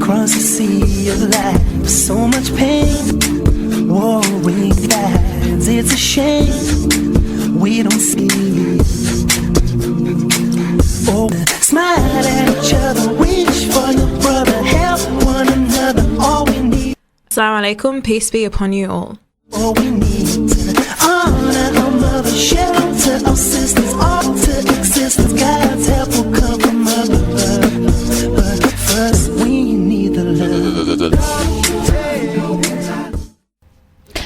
across the sea of life, so much pain, warring tides. It's a shame we don't see. Oh, smile at each other, wish for your brother, help one another. All we need. Assalamu alaikum, peace be upon you all. All we need to honor our mother, shelter our sisters, alter existence. God's help will come from above, but first we need the love.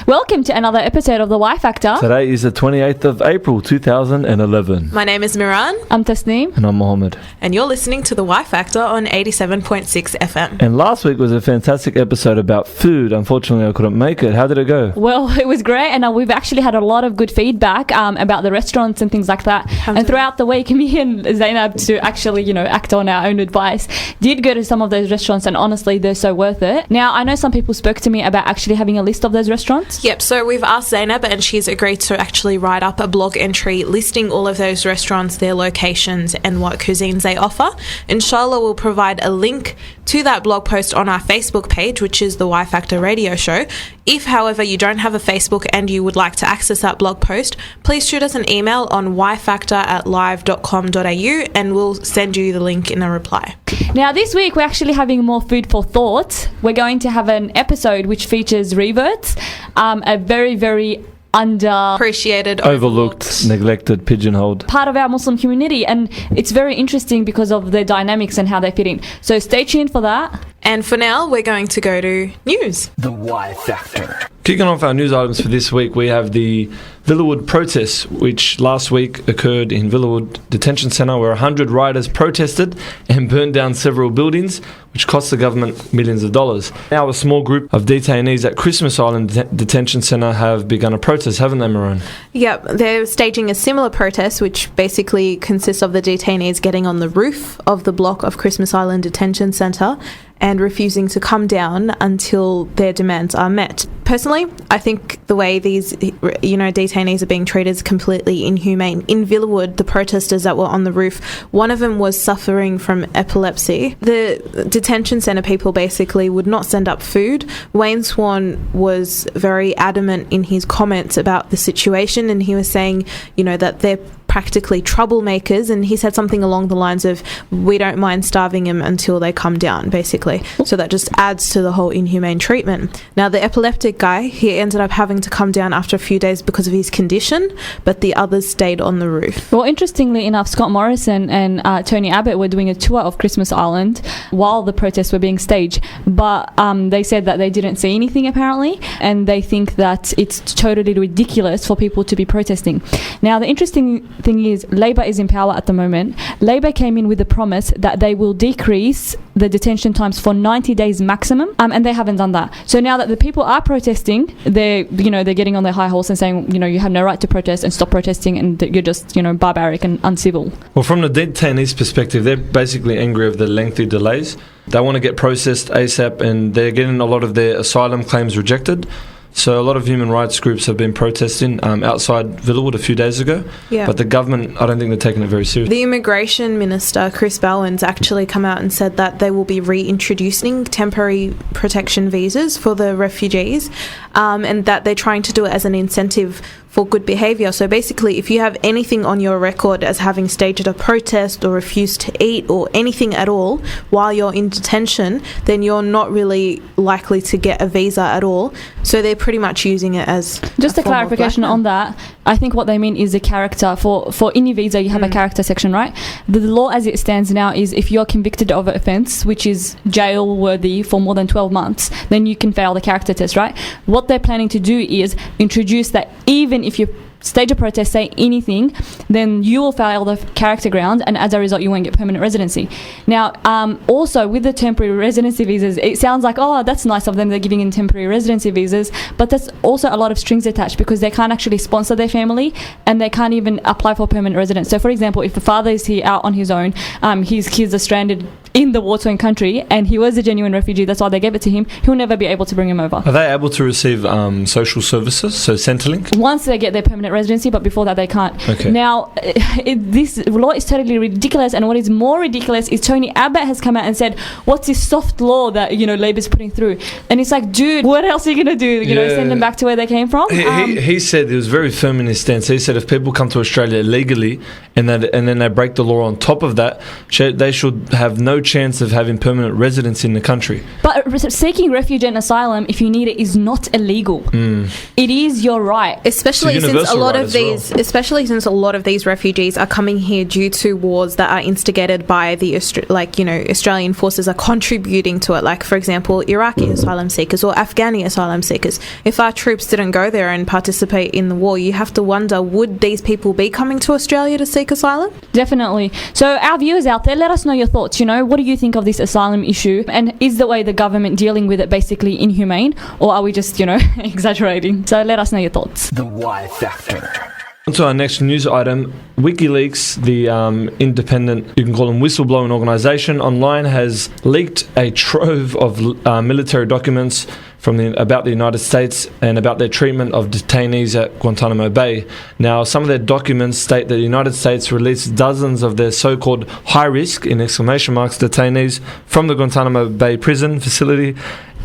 Welcome to another episode of The Y Factor. Today is the 28th of April 2011. My name is Miran. I'm Tasnim. And I'm Mohamed. And you're listening to The Y Factor on 87.6 FM. And last week was a fantastic episode about food. Unfortunately, I couldn't make it. How did it go? Well, it was great, and we've actually had a lot of good feedback about the restaurants and things like that. And throughout the week, me and Zainab, to actually, act on our own advice, did go to some of those restaurants, and honestly, they're so worth it. Now, I know some people spoke to me about actually having a list of those restaurants. Yep, so we've asked Zainab and she's agreed to actually write up a blog entry listing all of those restaurants, their locations and what cuisines they offer. Inshallah, we'll provide a link to that blog post on our Facebook page, which is the Y Factor Radio Show. If, however, you don't have a Facebook and you would like to access that blog post, please shoot us an email on yfactor@live.com.au and we'll send you the link in a reply. Now, this week, we're actually having more food for thought. We're going to have an episode which features reverts, a very, very underappreciated, overlooked, neglected, pigeonholed part of our Muslim community, and it's very interesting because of the dynamics and how they fit in. So stay tuned for that. And for now, we're going to go to news. The Y Factor. Kicking off our news items for this week, we have the Villawood protests, which last week occurred in Villawood Detention Centre, where 100 rioters protested and burned down several buildings, which cost the government millions of dollars. Now a small group of detainees at Christmas Island Detention Centre have begun a protest, haven't they, Miran? Yep, they're staging a similar protest, which basically consists of the detainees getting on the roof of the block of Christmas Island Detention Centre and refusing to come down until their demands are met. Personally, I think the way these, detainees are being treated is completely inhumane. In Villawood, the protesters that were on the roof, one of them was suffering from epilepsy. The detention centre people basically would not send up food. Wayne Swan was very adamant in his comments about the situation, and he was saying, that they're practically troublemakers, and he said something along the lines of, we don't mind starving them until they come down, basically. So that just adds to the whole inhumane treatment. Now, the epileptic guy, he ended up having to come down after a few days because of his condition, but the others stayed on the roof. Well, interestingly enough, Scott Morrison and Tony Abbott were doing a tour of Christmas Island while the protests were being staged, but they said that they didn't see anything apparently, and they think that it's totally ridiculous for people to be protesting. Now, the interesting thing is, Labour is in power at the moment. Labour came in with the promise that they will decrease the detention times for 90 days maximum, and they haven't done that. So now that the people are protesting, they're getting on their high horse and saying, you have no right to protest and stop protesting, and you're just, barbaric and uncivil. Well, from the detainees' perspective, they're basically angry of the lengthy delays. They want to get processed ASAP, and they're getting a lot of their asylum claims rejected. So a lot of human rights groups have been protesting outside Villawood a few days ago. Yeah. But the government, I don't think they're taking it very seriously. The Immigration Minister, Chris Bowen's actually come out and said that they will be reintroducing temporary protection visas for the refugees, and that they're trying to do it as an incentive for good behaviour. So basically, if you have anything on your record as having staged a protest or refused to eat or anything at all while you're in detention, then you're not really likely to get a visa at all. So they're pretty much using it as just a clarification on that. I think what they mean is a character. For any visa, you have a character section, right? The law as it stands now is if you're convicted of an offence, which is jail worthy for more than 12 months, then you can fail the character test, right? What they're planning to do is introduce that even if you stage a protest, say anything, then you will fail the character ground, and as a result you won't get permanent residency. Now, also with the temporary residency visas, it sounds like, oh, that's nice of them, they're giving in temporary residency visas, but there's also a lot of strings attached because they can't actually sponsor their family and they can't even apply for permanent residence. So for example, if the father is here out on his own, his kids are stranded in the war-torn country, and he was a genuine refugee, that's why they gave it to him, he'll never be able to bring him over. Are they able to receive social services, so Centrelink? Once they get their permanent residency, but before that they can't. Okay. Now, this law is totally ridiculous, and what is more ridiculous is Tony Abbott has come out and said, what's this soft law that, Labor's putting through? And it's like, dude, what else are you going to do? Send them back to where they came from? He said, he was very firm in his stance. He said if people come to Australia legally and then they break the law on top of that, they should have no chance of having permanent residence in the country. But seeking refuge and asylum, if you need it, is not illegal. It is your right. Especially since a lot of these refugees are coming here due to wars that are instigated by the Australian forces are contributing to it. Like, for example, Iraqi asylum seekers or Afghani asylum seekers. If our troops didn't go there and participate in the war, you have to wonder, would these people be coming to Australia to seek asylum? Definitely. So our viewers out there, let us know your thoughts. What do you think of this asylum issue? And is the way the government dealing with it basically inhumane? Or are we just, exaggerating? So let us know your thoughts. The Y Factor. On to our next news item. WikiLeaks, the independent, you can call them whistleblowing organisation, online has leaked a trove of military documents about the United States and about their treatment of detainees at Guantanamo Bay. Now, some of their documents state that the United States released dozens of their so-called high-risk, in exclamation marks, detainees from the Guantanamo Bay prison facility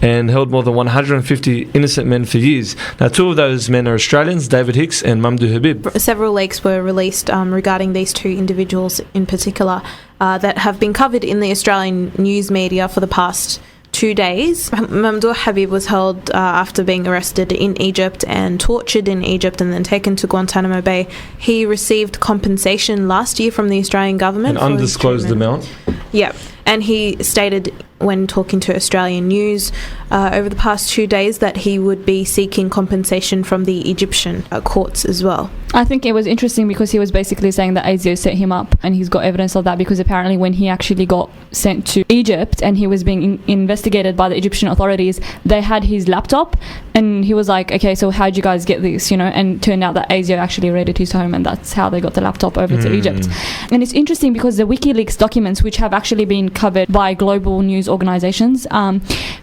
and held more than 150 innocent men for years. Now, two of those men are Australians, David Hicks and Mamdouh Habib. Several leaks were released regarding these two individuals in particular that have been covered in the Australian news media for the past 2 days. Mamdouh Habib was held after being arrested in Egypt and tortured in Egypt and then taken to Guantanamo Bay. He received compensation last year from the Australian government. An undisclosed amount. Yeah. And he stated when talking to Australian News over the past 2 days that he would be seeking compensation from the Egyptian courts as well. I think it was interesting because he was basically saying that ASIO set him up, and he's got evidence of that because apparently when he actually got sent to Egypt and he was being investigated by the Egyptian authorities, they had his laptop and he was like, okay, so how'd you guys get this, and turned out that ASIO actually raided his home and that's how they got the laptop over to Egypt. And it's interesting because the WikiLeaks documents, which have actually been covered by global news organizations,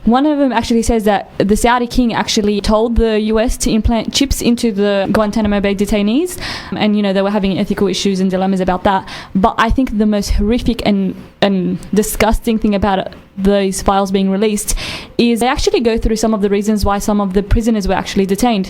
one of them actually says that the Saudi king actually told the US to implant chips into the Guantanamo Bay detainees, and they were having ethical issues and dilemmas about that. But I think the most horrific and disgusting thing about it, these files being released, is they actually go through some of the reasons why some of the prisoners were actually detained.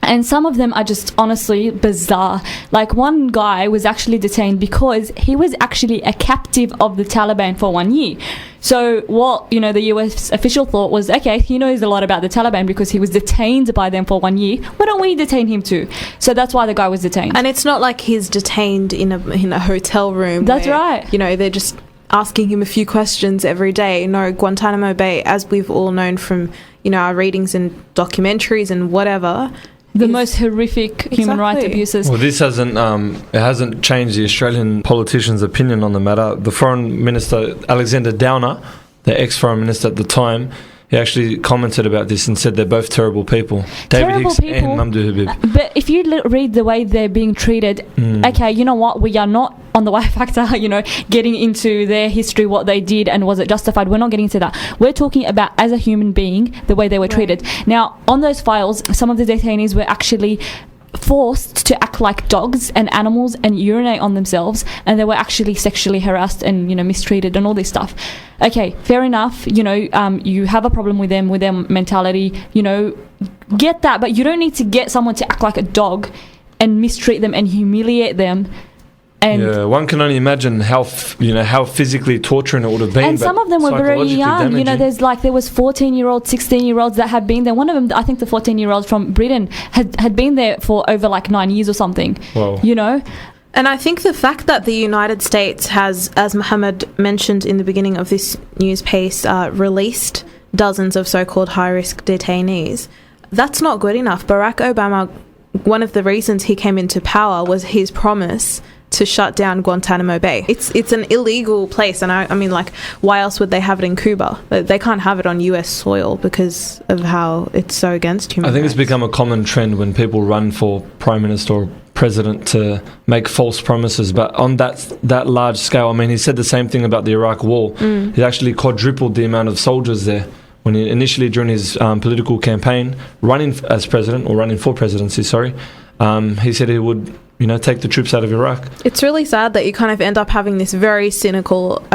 And some of them are just honestly bizarre. Like, one guy was actually detained because he was actually a captive of the Taliban for 1 year. So what, the US official thought was, okay, he knows a lot about the Taliban because he was detained by them for 1 year. Why don't we detain him too? So that's why the guy was detained. And it's not like he's detained in a hotel room. That's right. They're just asking him a few questions every day. No, Guantanamo Bay, as we've all known from, our readings and documentaries and whatever, the most horrific human rights abuses. Well, this hasn't changed the Australian politicians' opinion on the matter. The Foreign Minister, Alexander Downer, the ex-Foreign Minister at the time, he actually commented about this and said they're both terrible people. David Hicks and Mamdouh Habib. But if you read the way they're being treated, okay, you know what? We are not on the Y Factor, getting into their history, what they did and was it justified. We're not getting into that. We're talking about as a human being, the way they were treated. Now, on those files, some of the detainees were actually forced to act like dogs and animals and urinate on themselves, and they were actually sexually harassed and mistreated and all this stuff. Okay, fair enough. You have a problem with them, with their mentality. Get that, but you don't need to get someone to act like a dog and mistreat them and humiliate them. And one can only imagine how physically torturing it would have been. And some of them were very young. Damaging. There was 14-year-olds, 16-year-olds that had been there. One of them, I think the 14-year-old from Britain, had been there for over 9 years or something. Wow. And I think the fact that the United States has, as Mohamed mentioned in the beginning of this news piece, released dozens of so-called high-risk detainees, that's not good enough. Barack Obama, one of the reasons he came into power was his promise to shut down Guantanamo Bay. It's an illegal place, and I mean, why else would they have it in Cuba? They can't have it on US soil because of how it's so against human rights. I think it's become a common trend when people run for Prime Minister or president to make false promises. But on that large scale, I mean, he said the same thing about the Iraq War. He actually quadrupled the amount of soldiers there. When he initially, during his political campaign, running as president, or running for presidency, he said he would, take the troops out of Iraq. It's really sad that you kind of end up having this very cynical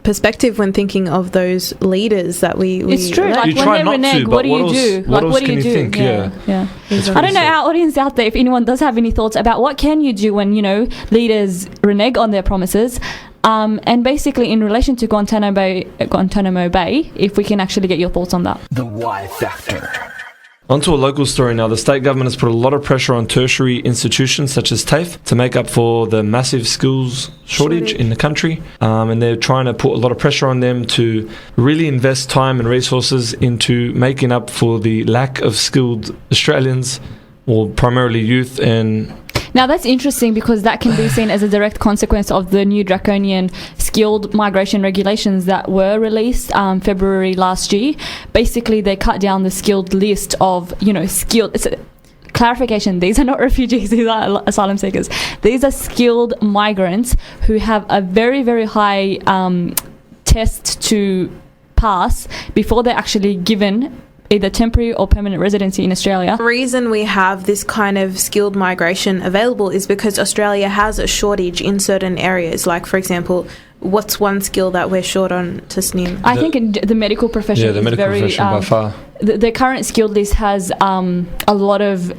perspective when thinking of those leaders that we it's true. elect. Like You when try they not to, renege, but what do what you else- do? what Like else what do can you you do? think? Yeah. It's I don't really know, sad. our audience out there, if anyone does have any thoughts about what can you do when, leaders renege on their promises. And basically in relation to Guantanamo Bay, if we can actually get your thoughts on that. The Y Factor. Onto a local story now. The state government has put a lot of pressure on tertiary institutions such as TAFE to make up for the massive skills shortage in the country. And they're trying to put a lot of pressure on them to really invest time and resources into making up for the lack of skilled Australians, or primarily youth. And Now that's interesting because that can be seen as a direct consequence of the new draconian skilled migration regulations that were released February last year. Basically, they cut down the skilled list of, skilled. It's a clarification, these are not refugees, these are asylum seekers. These are skilled migrants who have a very, very high test to pass before they're actually given either temporary or permanent residency in Australia. The reason we have this kind of skilled migration available is because Australia has a shortage in certain areas. Like, for example, what's one skill that we're short on, Tasnim? I think in the medical profession the is medical very... profession by far. The current skilled list has a lot of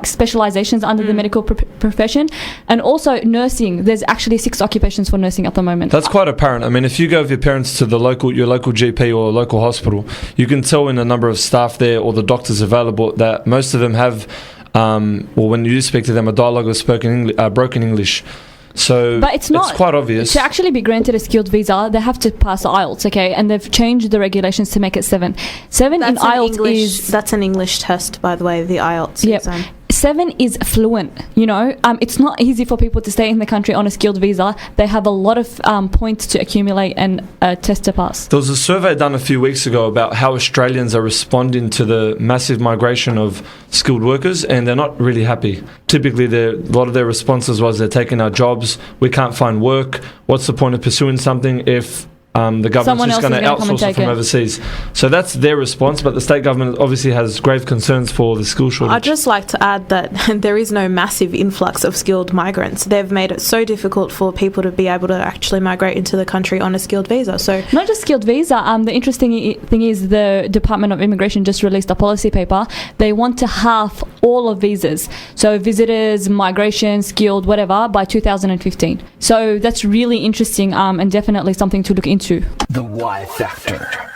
specializations under the medical profession, and also nursing. There's actually 6 occupations for nursing at the moment. That's quite apparent. I mean, if you go with your parents to your local GP or local hospital, you can tell in the number of staff there or the doctors available that most of them have, when you speak to them, a dialogue of broken English. So But it's quite obvious. To actually be granted a skilled visa, they have to pass IELTS, okay? And they've changed the regulations to make it 7. 7 in IELTS that's an English test, by the way, the IELTS exam. 7 is fluent, it's not easy for people to stay in the country on a skilled visa. They have a lot of points to accumulate and test to pass. There was a survey done a few weeks ago about how Australians are responding to the massive migration of skilled workers, and they're not really happy. Typically, a lot of their responses was they're taking our jobs, we can't find work, what's the point of pursuing something if the government's just going to outsource it from overseas. So that's their response, but the state government obviously has grave concerns for the skill shortage. I'd just like to add that there is no massive influx of skilled migrants. They've made it so difficult for people to be able to actually migrate into the country on a skilled visa. So not just skilled visa, the interesting thing is the Department of Immigration just released a policy paper. They want to halve all of visas. So visitors, migration, skilled, whatever, by 2015. So that's really interesting and definitely something to look into. The Y Factor.